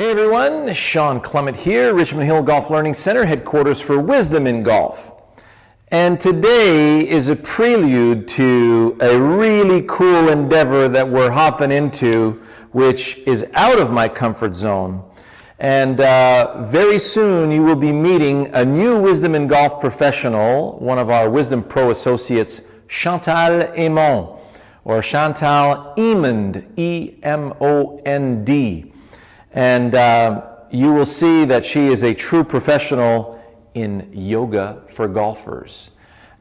Hey everyone, Shawn Clement here, Richmond Hill Golf Learning Center, headquarters for Wisdom in Golf. And today is a prelude to a really cool endeavor that we're hopping into, which is out of my comfort zone. And very soon you will be meeting a new Wisdom in Golf professional, one of our Wisdom Pro associates, Chantal Emond, or Chantal Emond, E-M-O-N-D. And you will see that she is a true professional in yoga for golfers.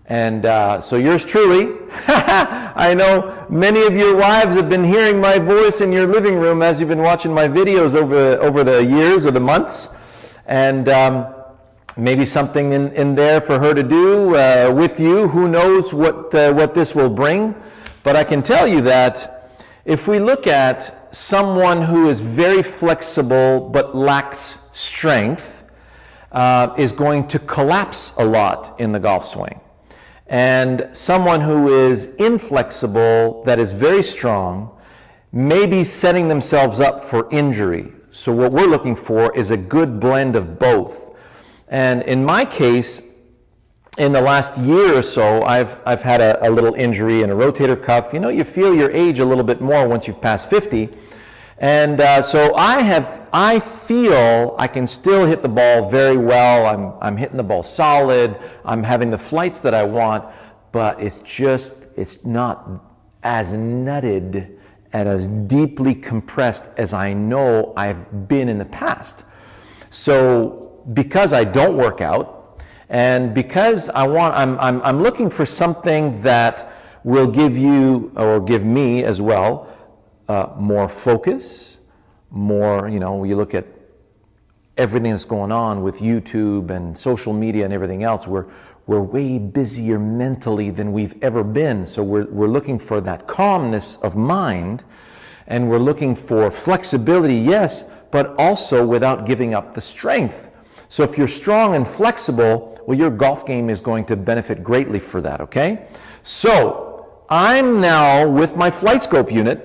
And so yours truly, I know many of your wives have been hearing my voice in your living room as you've been watching my videos over the years or the months. And maybe something in there for her to do with you. Who knows what this will bring. But I can tell you that if we look at someone who is very flexible but lacks strength, is going to collapse a lot in the golf swing. And someone who is inflexible, that is very strong, may be setting themselves up for injury. So what we're looking for is a good blend of both. And in my case, in the last year or so, I've had a little injury in a rotator cuff. You know, you feel your age a little bit more once you've passed 50. And so I feel I can still hit the ball very well. I'm hitting the ball solid. I'm having the flights that I want, but it's not as nutted and as deeply compressed as I know I've been in the past. So because I don't work out, and because I'm looking for something that will give you, or give me as well, more focus, more, you know, you look at everything that's going on with YouTube and social media and everything else, we're way busier mentally than we've ever been. So we're looking for that calmness of mind, and we're looking for flexibility, yes, but also without giving up the strength. So if you're strong and flexible, well, your golf game is going to benefit greatly for that, okay? So I'm now, with my flight scope unit,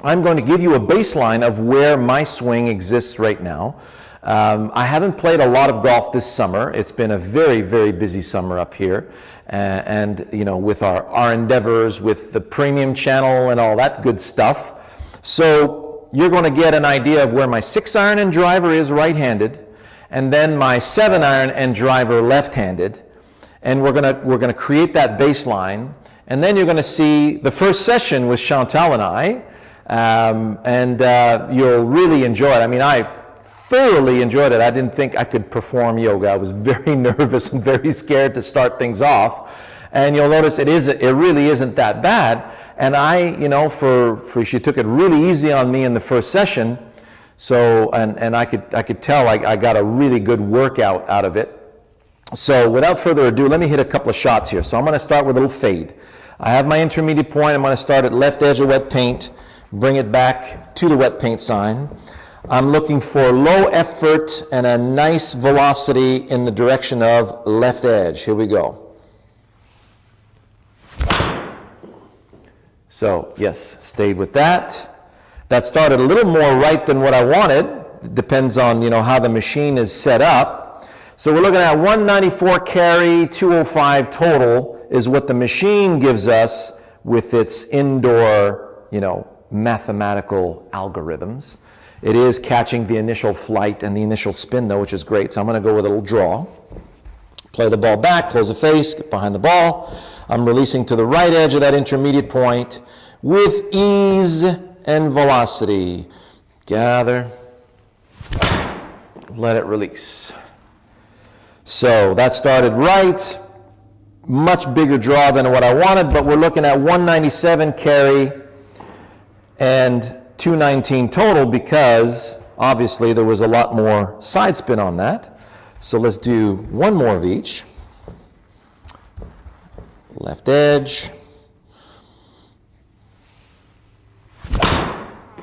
I'm going to give you a baseline of where my swing exists right now. I haven't played a lot of golf this summer. It's been a very, very busy summer up here. And you know, with our endeavors, with the premium channel and all that good stuff. So you're going to get an idea of where my 6-iron and driver is right-handed, and then my 7-iron and driver left-handed. And we're gonna create that baseline. And then you're gonna see the first session with Chantal and I, you'll really enjoy it. I mean, I thoroughly enjoyed it. I didn't think I could perform yoga. I was very nervous and very scared to start things off. And you'll notice it really isn't that bad. And you know, she took it really easy on me in the first session. So, and I could tell I got a really good workout out of it. So without further ado, let me hit a couple of shots here. So I'm going to start with a little fade. I have my intermediate point. I'm going to start at left edge of wet paint, bring it back to the wet paint sign. I'm looking for low effort and a nice velocity in the direction of left edge. Here we go. So yes, stayed with that. That started a little more right than what I wanted. It depends on, you know, how the machine is set up. So we're looking at 194 carry, 205 total is what the machine gives us with its indoor, you know, mathematical algorithms. It is catching the initial flight and the initial spin though, which is great. So I'm going to go with a little draw. Play the ball back, close the face, get behind the ball. I'm releasing to the right edge of that intermediate point with ease and velocity. Gather, let it release. So that started right, much bigger draw than what I wanted, but we're looking at 197 carry and 219 total because obviously there was a lot more side spin on that. So let's do one more of each. Left edge.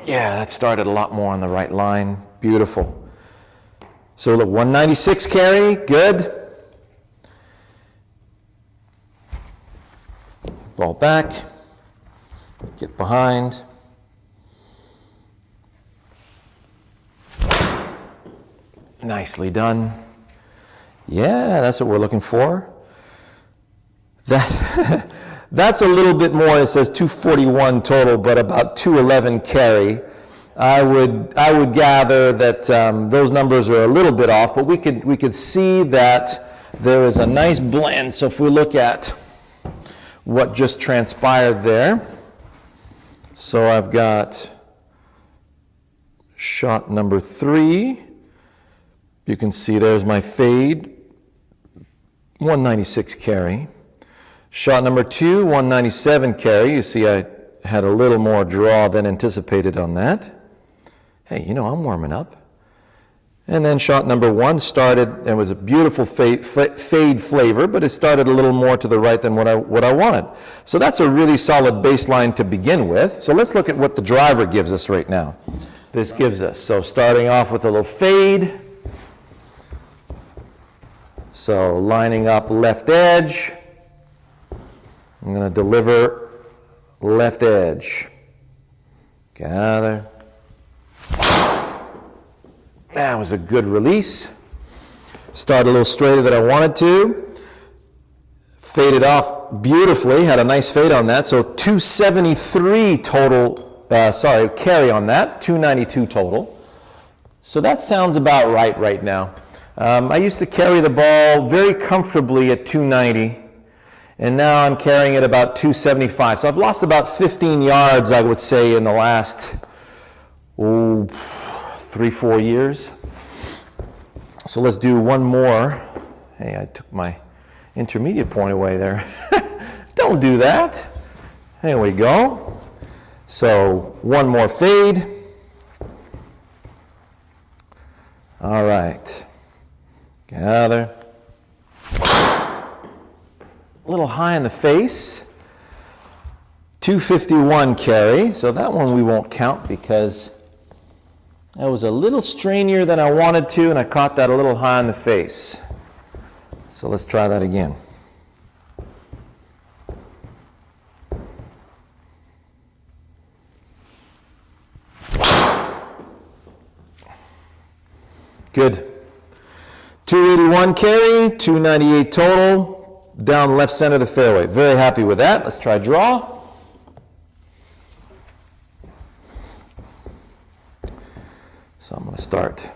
Yeah, that started a lot more on the right line. Beautiful. So look, 196 carry, good. Ball back, get behind. Nicely done. Yeah, that's what we're looking for. That's a little bit more. It says 241 total, but about 211 carry. I would gather that those numbers are a little bit off, but we could see that there is a nice blend. So if we look at what just transpired there, so I've got shot number 3. You can see there's my fade, 196 carry. Shot number 2, 197 carry. You see I had a little more draw than anticipated on that. Hey, you know, I'm warming up. And then shot number 1 started, it was a beautiful fade flavor, but it started a little more to the right than what I wanted. So that's a really solid baseline to begin with. So let's look at what the driver gives us right now. This gives us, so starting off with a little fade. So lining up left edge. I'm going to deliver left edge. Gather. That was a good release. Started a little straighter than I wanted to. Faded off beautifully. Had a nice fade on that. So 273 total, carry on that. 292 total. So that sounds about right now. I used to carry the ball very comfortably at 290. And now I'm carrying it about 275. So I've lost about 15 yards, I would say, in the last 3-4 years. So let's do one more. Hey, I took my intermediate point away there. Don't do that. There we go. So one more fade. All right. Gather. A little high in the face. 251 carry. So that one we won't count because that was a little strainier than I wanted to, and I caught that a little high in the face. So let's try that again. Good. 281 carry, 298 total. Down left center of the fairway. Very happy with that. Let's try draw. So I'm going to start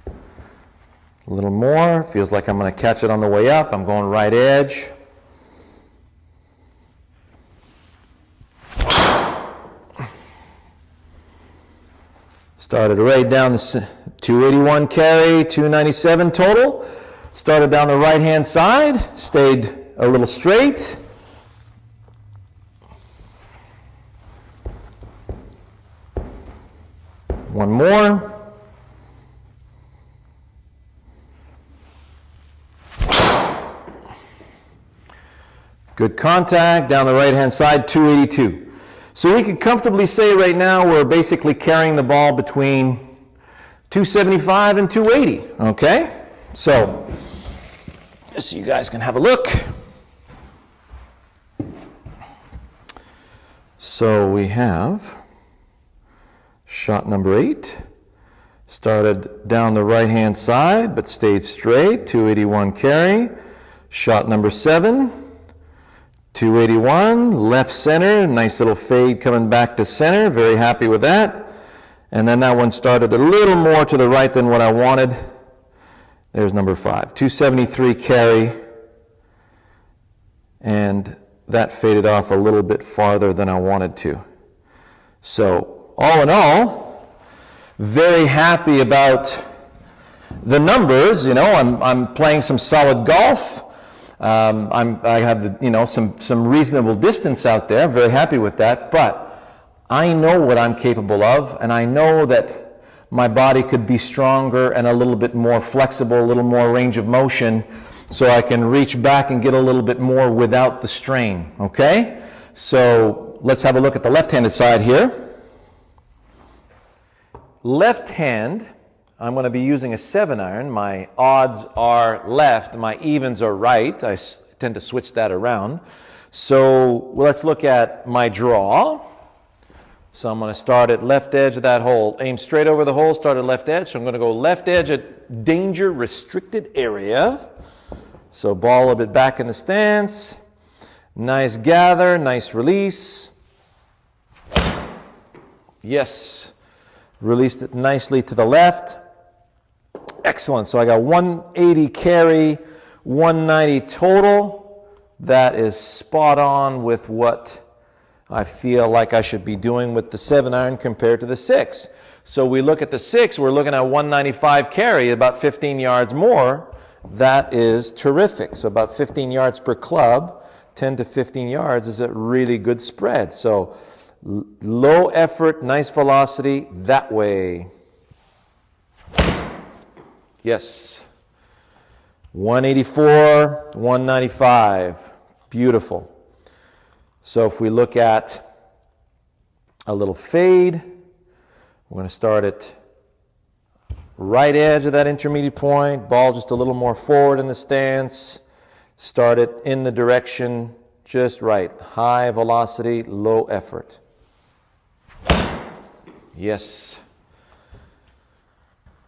a little more. Feels like I'm going to catch it on the way up. I'm going right edge. Started right down the 281 carry, 297 total. Started down the right-hand side, stayed a little straight. One more. Good contact, down the right-hand side, 282. So we could comfortably say right now we're basically carrying the ball between 275 and 280, okay? So, just so you guys can have a look. So we have shot number 8. Started down the right-hand side, but stayed straight, 281 carry. Shot number 7, 281, left center, nice little fade coming back to center, very happy with that. And then that one started a little more to the right than what I wanted. There's number 5, 273 carry, and that faded off a little bit farther than I wanted to. So all in all, very happy about the numbers. You know, I'm playing some solid golf. I have some reasonable distance out there. Very happy with that, but I know what I'm capable of, and I know that my body could be stronger and a little bit more flexible, a little more range of motion, so I can reach back and get a little bit more without the strain, okay? So let's have a look at the left-handed side here. Left hand, I'm going to be using a 7-iron. My odds are left, my evens are right. I tend to switch that around. So let's look at my draw. So I'm going to start at left edge of that hole. Aim straight over the hole, start at left edge. So I'm going to go left edge at danger restricted area. So ball a little bit back in the stance. Nice gather, nice release. Yes. Released it nicely to the left. Excellent. So I got 180 carry, 190 total. That is spot on with what I feel like I should be doing with the 7-iron compared to the 6. So we look at the 6, we're looking at 195 carry, about 15 yards more. That is terrific. So about 15 yards per club, 10 to 15 yards is a really good spread. So low effort, nice velocity that way. Yes. 184, 195. Beautiful. So if we look at a little fade, we're going to start at right edge of that intermediate point, ball just a little more forward in the stance, start it in the direction just right. High velocity, low effort. Yes.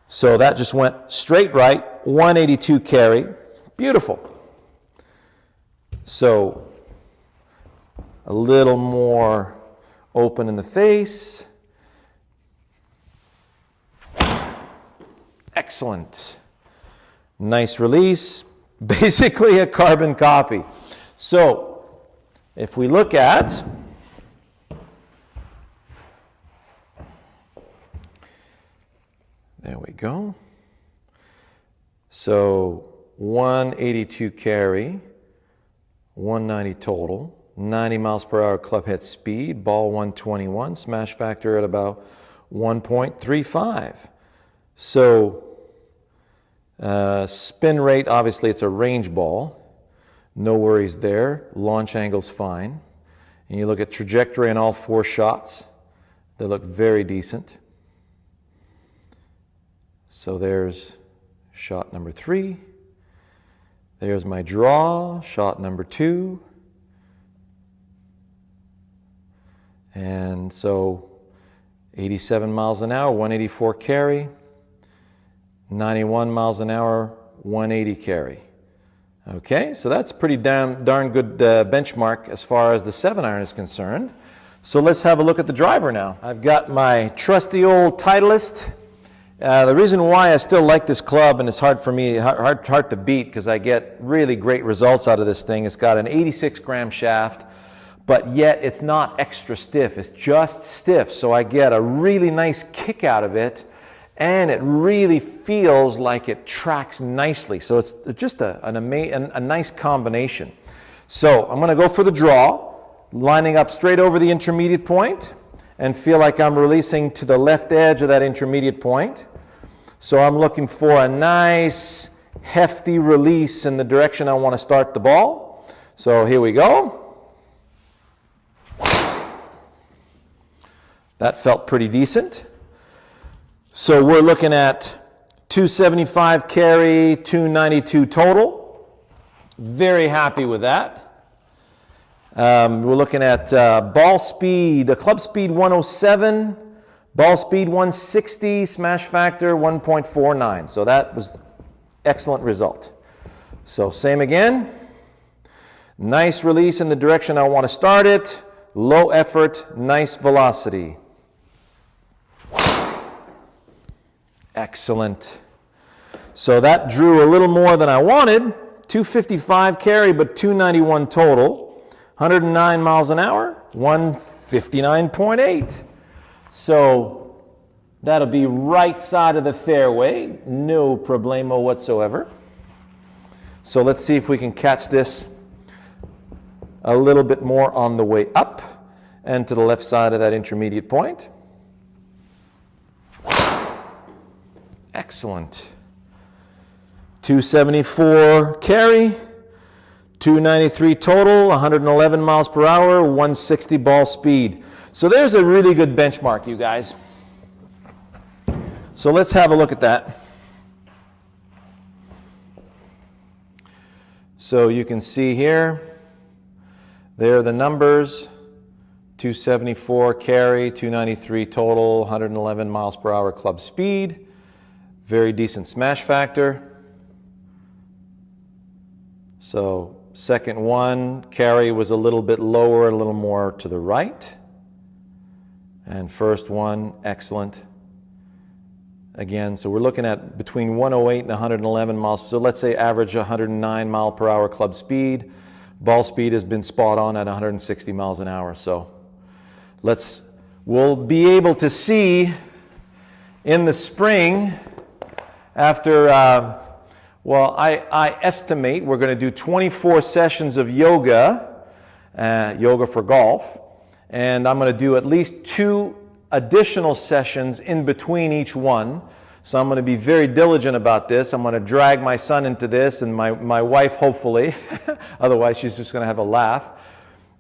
So that just went straight right, 182 carry. Beautiful. So a little more open in the face. Excellent. Nice release. Basically a carbon copy. So if we look at there we go. So 182 carry, 190 total. 90 miles per hour club head speed, ball 121, smash factor at about 1.35. So spin rate, obviously it's a range ball. No worries there. Launch angle's fine. And you look at trajectory on all 4 shots. They look very decent. So there's shot number 3. There's my draw, shot number 2. And so 87 miles an hour, 184 carry, 91 miles an hour, 180 carry. Okay, so that's pretty darn good benchmark as far as the 7-iron is concerned. So let's have a look at the driver now. I've got my trusty old Titleist. The reason why I still like this club, and it's hard for me, hard to beat, because I get really great results out of this thing. It's got an 86-gram shaft, but yet it's not extra stiff. It's just stiff, so I get a really nice kick out of it, and it really feels like it tracks nicely. So it's just a nice combination. So I'm going to go for the draw, lining up straight over the intermediate point, and feel like I'm releasing to the left edge of that intermediate point. So I'm looking for a nice, hefty release in the direction I want to start the ball. So here we go. That felt pretty decent. So we're looking at 275 carry, 292 total. Very happy with that. We're looking at ball speed, club speed 107, ball speed 160, smash factor 1.49. So that was excellent result. So same again. Nice release in the direction I want to start it. Low effort, nice velocity. Excellent. So that drew a little more than I wanted. 255 carry, but 291 total. 109 miles an hour, 159.8. So that'll be right side of the fairway. No problemo whatsoever. So let's see if we can catch this a little bit more on the way up and to the left side of that intermediate point. Excellent. 274 carry, 293 total, 111 miles per hour, 160 ball speed. So there's a really good benchmark, you guys. So let's have a look at that. So you can see here, there are the numbers, 274 carry, 293 total, 111 miles per hour club speed. Very decent smash factor. So second one, carry was a little bit lower, a little more to the right. And first one, excellent. Again, so we're looking at between 108 and 111 miles. So let's say average 109 mile per hour club speed. Ball speed has been spot on at 160 miles an hour. So we'll be able to see in the spring after, I estimate we're going to do 24 sessions of yoga, yoga for golf. And I'm going to do at least 2 additional sessions in between each one. So I'm going to be very diligent about this. I'm going to drag my son into this, and my wife, hopefully. Otherwise, she's just going to have a laugh.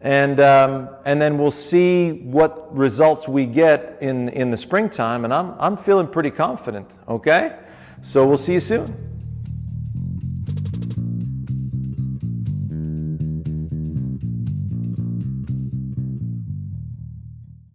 And then we'll see what results we get in the springtime. And I'm feeling pretty confident, okay? So we'll see you soon.